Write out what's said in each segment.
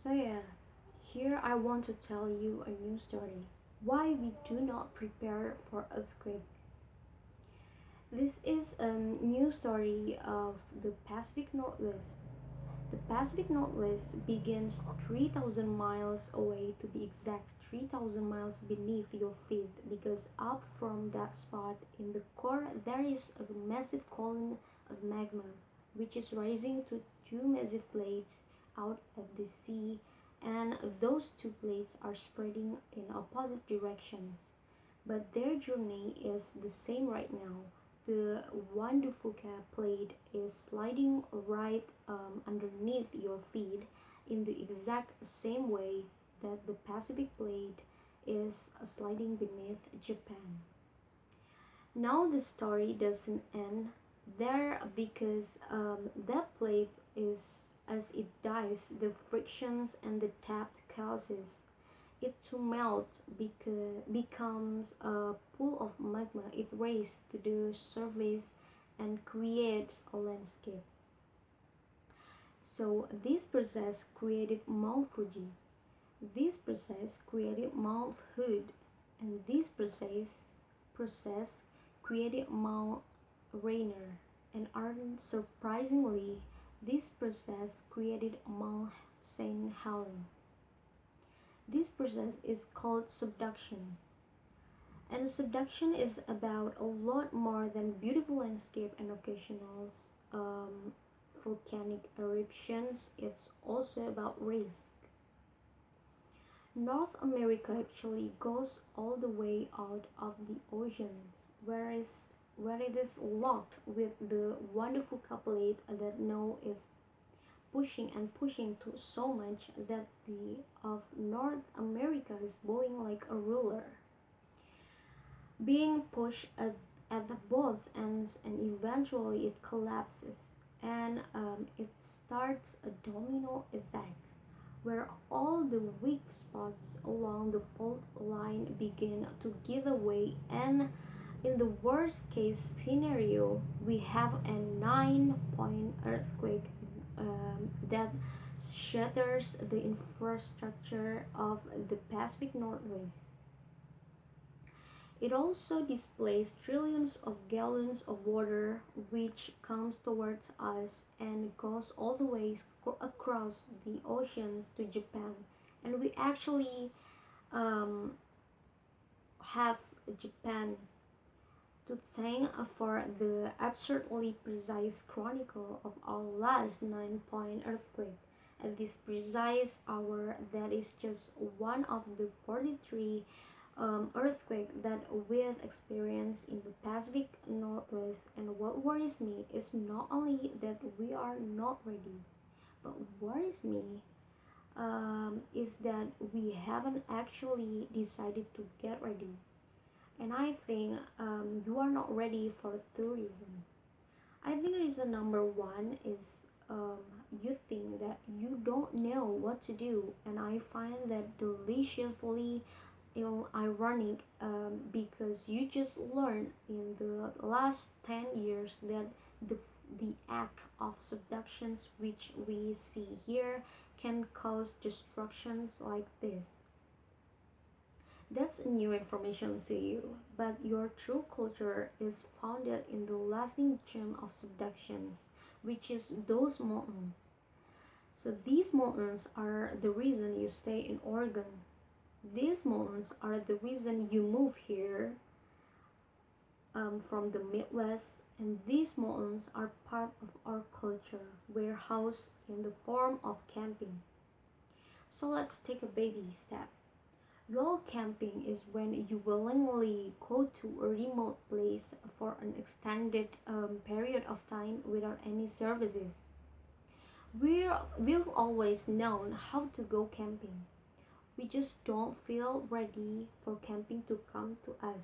So yeah, here I want to tell you a new story. Why we do not prepare for earthquake. This is a new story of the Pacific Northwest. The Pacific Northwest begins 3,000 miles away, to be exact, 3,000 miles beneath your feet, because up from that spot in the core there is a massive column of magma which is rising to two massive plates out of the sea, and those two plates are spreading in opposite directions. But their journey is the same right now. The Wandufuka plate is sliding right underneath your feet in the exact same way that the Pacific plate is sliding beneath Japan. Now the story doesn't end there because that plate is as it dives, the frictions and the tap causes it to melt becomes a pool of magma. It raises to the surface and creates a landscape. So this process created Mount Fuji. This process created Mount Hood, and this process created Mount Rainier, and unsurprisingly, this process created Mount St. Helens. This process is called subduction. And subduction is about a lot more than beautiful landscape and occasional um, volcanic eruptions. It's also about risk. North America actually goes all the way out of the oceans, where it is locked with the wonderful couplet that now is pushing and pushing to so much that the of North America is bowing like a ruler, being pushed at the both ends, and eventually it collapses, and it starts a domino effect where all the weak spots along the fault line begin to give away, and in the worst case scenario we have a 9-point earthquake that shatters the infrastructure of the Pacific Northwest. It also displaces trillions of gallons of water which comes towards us and goes all the way across the oceans to Japan. And we actually um, have Japan to thank for the absurdly precise chronicle of our last 9-point earthquake. At this precise hour, that is just one of the 43 earthquake that we've experienced in the Pacific Northwest. And what worries me is not only that we are not ready, but worries me is that we haven't actually decided to get ready. And I think you are not ready for two reasons. I think reason number one is um, you think that you don't know what to do, and I find that deliciously ironic, because you just learned in the last 10 years that the the act of subductions which we see here can cause destructions like this. That's new information to you, but your true culture is founded in the lasting gem of subductions, which is those mountains. So these mountains are the reason you stay in Oregon. These mountains are the reason you move here from the Midwest, and these mountains are part of our culture, warehoused in the form of camping. So let's take a baby step. Real camping is when you willingly go to a remote place for an extended period of time without any services. We've always known how to go camping. We just don't feel ready for camping to come to us.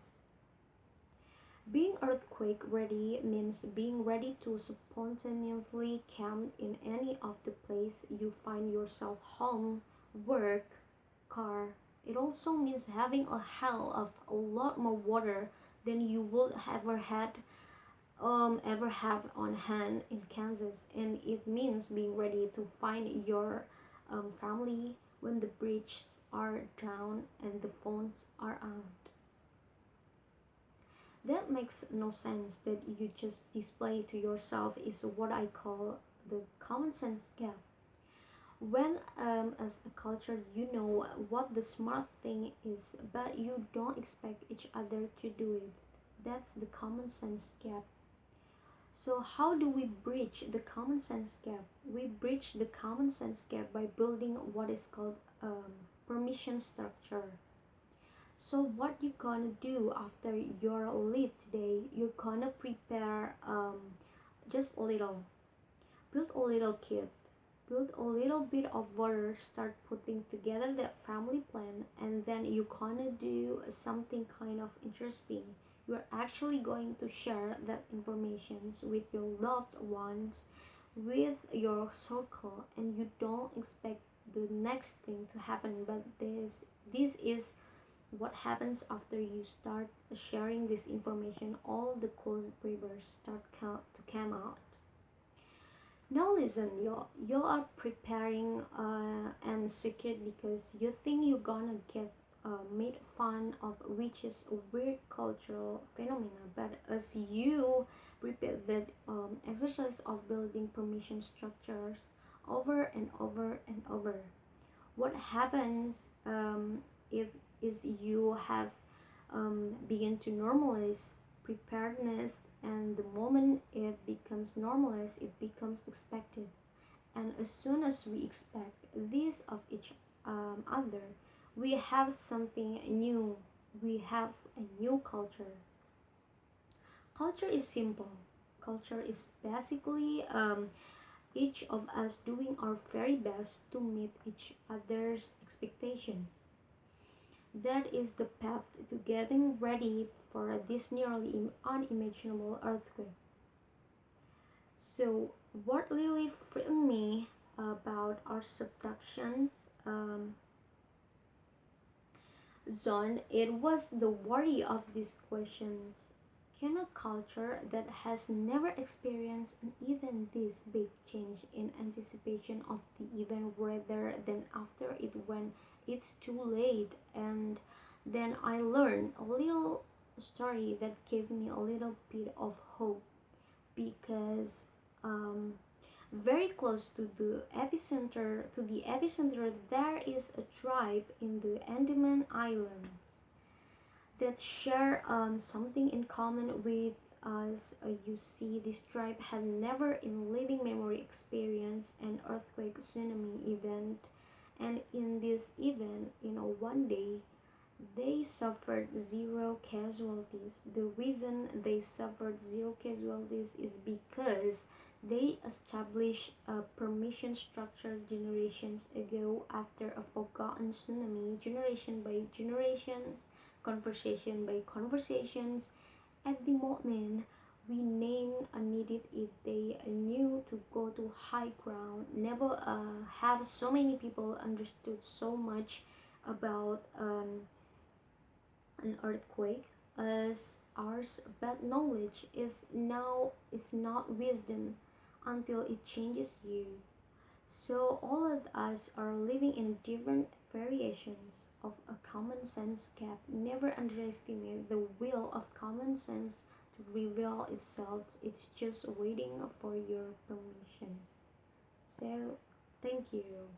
Being earthquake ready means being ready to spontaneously camp in any of the place you find yourself: home, work, car. It also means having a hell of a lot more water than you would ever have on hand in Kansas, and it means being ready to find your family when the bridges are down and the phones are out. That makes no sense that you just display to yourself is what I call the common sense gap. When, as a culture, you know what the smart thing is, but you don't expect each other to do it. That's the common sense gap. So, how do we bridge the common sense gap? We bridge the common sense gap by building what is called permission structure. So, what you gonna do after your lead today? You're gonna prepare just a little, build a little kit, build a little bit of water, start putting together that family plan, and then you gonna do something kind of interesting. You're actually going to share that information with your loved ones, with your circle, and you don't expect the next thing to happen, but this is what happens after you start sharing this information. All the closed papers start to come out. Now listen, you are preparing and secret because you think you're gonna get made fun of, which is a weird cultural phenomena. But as you repeat that exercise of building permission structures over and over and over, what happens if is you have begin to normalize preparedness, and the moment it becomes normalized it becomes expected, and as soon as we expect this of each other, we have something new. We have a new culture. Culture is simple. Culture is basically each of us doing our very best to meet each other's expectations. That is the path to getting ready for this nearly unimaginable earthquake. So, what really frightened me about our subductions zone, it was the worry of these questions. Can a culture that has never experienced an even this big change in anticipation of the event rather than after it when it's too late? And then I learned a little story that gave me a little bit of hope because very close to the epicenter there is a tribe in the Andaman Islands that share something in common with us. You see, this tribe had never in living memory experienced an earthquake tsunami event, and in this event, one day, they suffered zero casualties. The reason they suffered zero casualties is because they established a permission structure generations ago after a forgotten tsunami, generation by generations, conversation by conversations. At the moment we name needed it, they knew to go to high ground. Never have so many people understood so much about an earthquake as ours, but knowledge is not wisdom until it changes you. So all of us are living in different variations of a common sense gap. Never underestimate the will of common sense to reveal itself. It's just waiting for your permissions. So thank you.